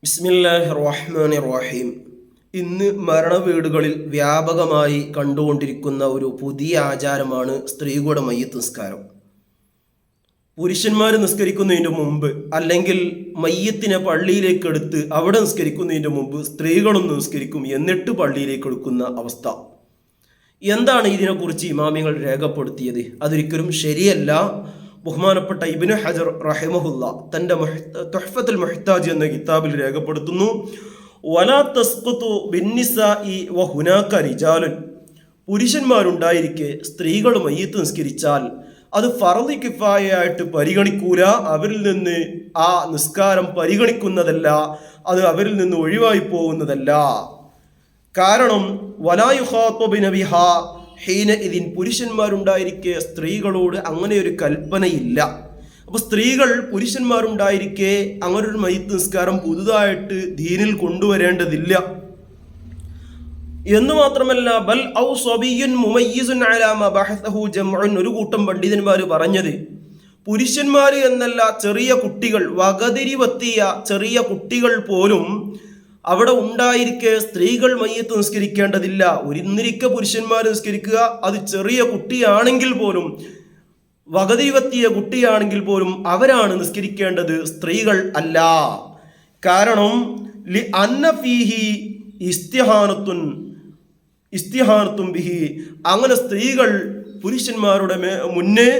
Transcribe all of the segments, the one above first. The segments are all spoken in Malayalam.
ബിസ്മില്ലാഹിർ റഹ്മാനിർ റഹീം. ഇന്ന് മരണവീടുകളിൽ വ്യാപകമായി കണ്ടുകൊണ്ടിരിക്കുന്ന ഒരു പുതിയ ആചാരമാണ് സ്ത്രീകളുടെ മയ്യിത്ത് നിസ്കാരം. പുരുഷന്മാർ നിസ്കരിക്കുന്നതിൻ്റെ മുമ്പ് അല്ലെങ്കിൽ മയ്യത്തിനെ പള്ളിയിലേക്ക് എടുത്ത് അവിടെ നിസ്കരിക്കുന്നതിൻ്റെ മുമ്പ് സ്ത്രീകളും നിസ്കരിക്കും, എന്നിട്ട് പള്ളിയിലേക്ക് എടുക്കുന്ന അവസ്ഥ. എന്താണ് ഇതിനെക്കുറിച്ച് ഇമാമികൾ രേഖപ്പെടുത്തിയത്? അതൊരിക്കലും ശരിയല്ല. ബഹുമാനപ്പെട്ട ഇബ്നു ഹജർ റഹിമഹുല്ല തൻ്റെ തുഹ്ഫത്തുൽ മുഹ്താജ് എന്ന കിതാബിൽ രേഖപ്പെടുത്തുന്നു, വലാ തസ്ഖുതു ബിന്നിസാഇ വഹുനാക റിജാലുൻ, പുരുഷന്മാരുണ്ടായിരിക്കെ സ്ത്രീകൾ മയ്യിത്ത് നിസ്കരിച്ചാൽ അത് ഫർദ് കിഫായയായിട്ട് പരിഗണിക്കൂല. അവരിൽ നിന്ന് ആ നിസ്കാരം പരിഗണിക്കുന്നതല്ല, അത് അവരിൽ നിന്ന് ഒഴിവായി പോകുന്നതല്ല. കാരണം വലാ യുഖാതബു ബിനബിഹാ ഹീന ഇതിൻ, പുരുഷന്മാരുണ്ടായിരിക്കെ സ്ത്രീകളോട് അങ്ങനെ ഒരു കൽപ്പനയില്ല. അപ്പോൾ സ്ത്രീകൾ പുരുഷന്മാരുണ്ടായിരിക്കെ അങ്ങനെ ഒരു മയ്യിത്ത് നിസ്കാരം പുതുതായിട്ട് ദീനിൽ കൊണ്ടുവരേണ്ടതില്ല എന്ന് മാത്രമല്ല, ബൽ ഔ സ്വബിയ്യുൻ മുമയ്യിസുൻ അലാ മാ ബഹസഹു ജംഉൻ, ഒരു കൂട്ടം പണ്ഡിതന്മാർ പറഞ്ഞത് പുരുഷന്മാർ എന്നല്ല, ചെറിയ കുട്ടികൾ, വകതിരിവെത്തിയ ചെറിയ കുട്ടികൾ പോലും അവിടെ ഉണ്ടായിരിക്കെ സ്ത്രീകൾ മയ്യിത്ത് നിസ്കരിക്കേണ്ടതില്ല. ഒരിന്നിരിക്കെ പുരുഷന്മാർ നിസ്കരിക്കുക, അത് ചെറിയ കുട്ടിയാണെങ്കിൽ പോലും, വകതിരിവെത്തിയ കുട്ടിയാണെങ്കിൽ പോലും അവരാണ് നിസ്കരിക്കേണ്ടത്, സ്ത്രീകൾ അല്ല. കാരണം ലി അന്ന ഫീഹി ഇസ്തിഹാനത്തുൻ ബിഹി, അങ്ങനെ സ്ത്രീകൾ പുരുഷന്മാരുടെ മുന്നേ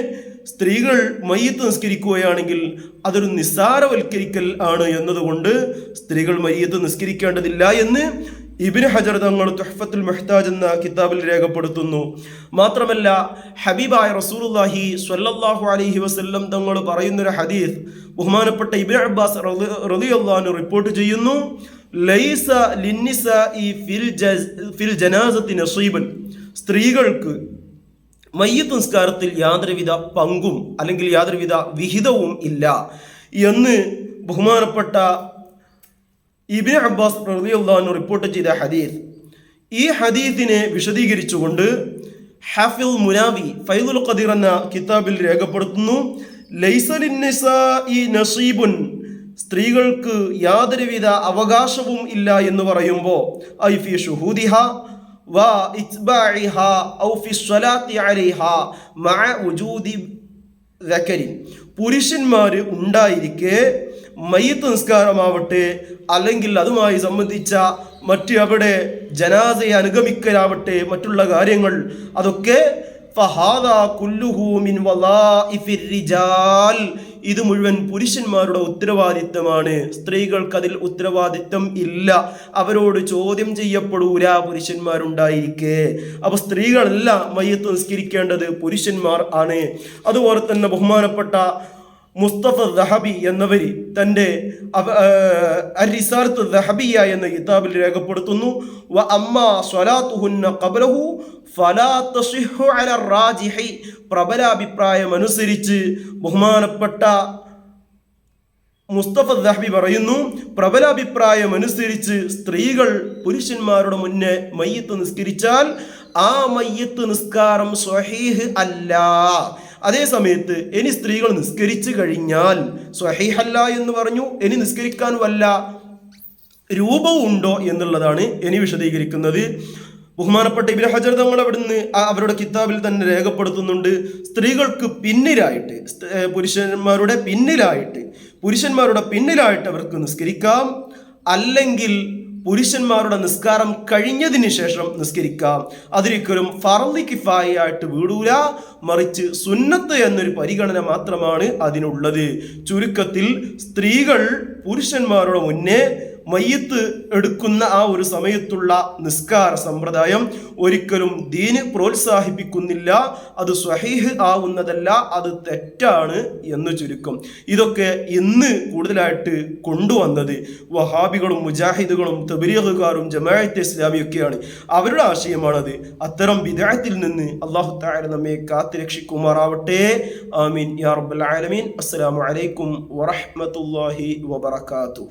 സ്ത്രീകൾ മയ്യിത്ത് നിസ്കരിക്കുകയാണെങ്കിൽ അതൊരു നിസ്സാരവൽക്കരിക്കൽ ആണ് എന്നതുകൊണ്ട് സ്ത്രീകൾ മയ്യിത്ത് നിസ്കരിക്കേണ്ടതില്ല എന്ന് ഇബ്നു ഹജർ തങ്ങൾ തുഹ്ഫത്തുൽ മുഹ്താജ് എന്ന കിതാബിൽ രേഖപ്പെടുത്തുന്നു. മാത്രമല്ല, ഹബീബായ റസൂലുള്ളാഹി സ്വല്ലല്ലാഹു അലൈഹി വസല്ലം തങ്ങൾ പറയുന്നൊരു ഹദീസ് ബഹുമാനപ്പെട്ട ഇബ്നു അബ്ബാസ് റളിയല്ലാഹു അൻഹു റിപ്പോർട്ട് ചെയ്യുന്നു, ലൈസ ലിന്നിസാഇ ഫിൽ ജനാസത്തി നസീബൻ, സ്ത്രീകൾക്ക് മയ്യിത്ത് നിസ്കാരത്തിൽ യാതൊരുവിധ പങ്കും അല്ലെങ്കിൽ യാതൊരുവിധ വിഹിതവും ഇല്ല എന്ന് ബഹുമാനപ്പെട്ട ഇബ്നു അബ്ബാസ് റളിയല്ലാഹു അൻഹു റിപ്പോർട്ട് ചെയ്ത ഹദീസ്. ഈ ഹദീസിനെ വിശദീകരിച്ചുകൊണ്ട് ഹാഫിൽ മുനാവി ഫൈദുൽ ഖദീർ എന്ന കിതാബിൽ രേഖപ്പെടുത്തുന്നു, ലൈസ ലിന്നിസാഇ നസീബുൻ, സ്ത്രീകൾക്ക് യാതൊരുവിധ അവകാശവും ഇല്ല എന്ന് പറയുമ്പോൾ ഐ ഫി ഷുഹൂദിഹാ പുരുഷന്മാർ ഉണ്ടായിരിക്കെ മയ്യിത്ത് നിസ്കാരമാവട്ടെ അല്ലെങ്കിൽ അതുമായി സംബന്ധിച്ച മറ്റ് അവിടെ ജനാസയെ അനുഗമിക്കലാവട്ടെ മറ്റുള്ള കാര്യങ്ങൾ, അതൊക്കെ ഫഹാദാ കുല്ലുഹു മിൻ വളാഇഫിർ റിജാൽ, ഇത് മുഴുവൻ പുരുഷന്മാരുടെ ഉത്തരവാദിത്തമാണ്. സ്ത്രീകൾക്ക് അതിൽ ഉത്തരവാദിത്തം ഇല്ല, അവരോട് ചോദ്യം ചെയ്യപ്പെടൂല പുരുഷന്മാരുണ്ടായിരിക്കെ. അപ്പൊ സ്ത്രീകളല്ല മയ്യിത്ത് നിസ്കരിക്കേണ്ടത്, പുരുഷന്മാർ ആണ്. അതുപോലെ തന്നെ ബഹുമാനപ്പെട്ട മുസ്തഫ ദഹബി എന്നവർ തൻ്റെ അർ-റിസാലത്തു ദഹബിയ എന്ന കിതാബിൽ രേഖപ്പെടുത്തുന്നു, വ അമ്മാ സ്വലാത്തുഹുന്ന ഖബ്ലഹു ഫലാ തസിഹു അലാ റാജിഹി, പ്രബലാഭിപ്രായം അനുസരിച്ച് ബഹുമാനപ്പെട്ട മുസ്തഫ ദഹബി പറയുന്നു, പ്രബലാഭിപ്രായം അനുസരിച്ച് സ്ത്രീകൾ പുരുഷന്മാരുടെ മുന്നേ മയ്യിത്ത് നിസ്കരിച്ചാൽ ആ മയ്യിത്ത് നിസ്കാരം സ്വഹീഹ് അല്ല. അതേ സമയത്ത് ഇനി സ്ത്രീകൾ നിസ്കരിച്ചു കഴിഞ്ഞാൽ സ്വഹീഹല്ല എന്ന് പറഞ്ഞു, ഇനി നിസ്കരിക്കാൻ വല്ല രൂപവും ഉണ്ടോ എന്നുള്ളതാണ് ഇനി വിശദീകരിക്കുന്നത്. ബഹുമാനപ്പെട്ട ഇബ്നു ഹജർ തങ്ങൾ അവിടുന്ന് അവരുടെ കിതാബിൽ തന്നെ രേഖപ്പെടുത്തുന്നുണ്ട്, സ്ത്രീകൾക്ക് പിന്നിലായിട്ട്, പുരുഷന്മാരുടെ പിന്നിലായിട്ട് അവർക്ക് നിസ്കരിക്കാം, അല്ലെങ്കിൽ പുരുഷന്മാരുടെ നിസ്കാരം കഴിഞ്ഞതിന് ശേഷം നിസ്കരിക്കാം. അതിരിക്കലും ഫർദ് കിഫായയായിട്ട് വീടൂല, മറിച്ച് സുന്നത്ത് എന്നൊരു പരിഗണന മാത്രമാണ് അതിനുള്ളത്. ചുരുക്കത്തിൽ സ്ത്രീകൾ പുരുഷന്മാരുടെ മുന്നേ മയ്യിത്ത് എടുക്കുന്ന ആ ഒരു സമയത്തുള്ള നിസ്കാര സമ്പ്രദായം ഒരിക്കലും ദീന് പ്രോത്സാഹിപ്പിക്കുന്നില്ല, അത് സ്വഹീഹ് ആവുന്നതല്ല, അത് തെറ്റാണ് എന്ന് ചുരുക്കം. ഇതൊക്കെ ഇന്ന് കൂടുതലായിട്ട് കൊണ്ടുവന്നത് വഹാബികളും മുജാഹിദുകളും തബ്ലീഗുകാരും ജമാഅത്തെ ഇസ്ലാമിയൊക്കെയാണ്. അവരുടെ ആശയമാണത്. അത്തരം ബിദ്അത്തിൽ നിന്ന് അല്ലാഹു തആല നമ്മെ കാത്തുരക്ഷിക്കുമാറാവട്ടെ. ആമീൻ യാ റബ്ബൽ ആലമീൻ. അസ്സലാമു അലൈക്കും വറഹ്മത്തുള്ളാഹി വബറകാതുഹു.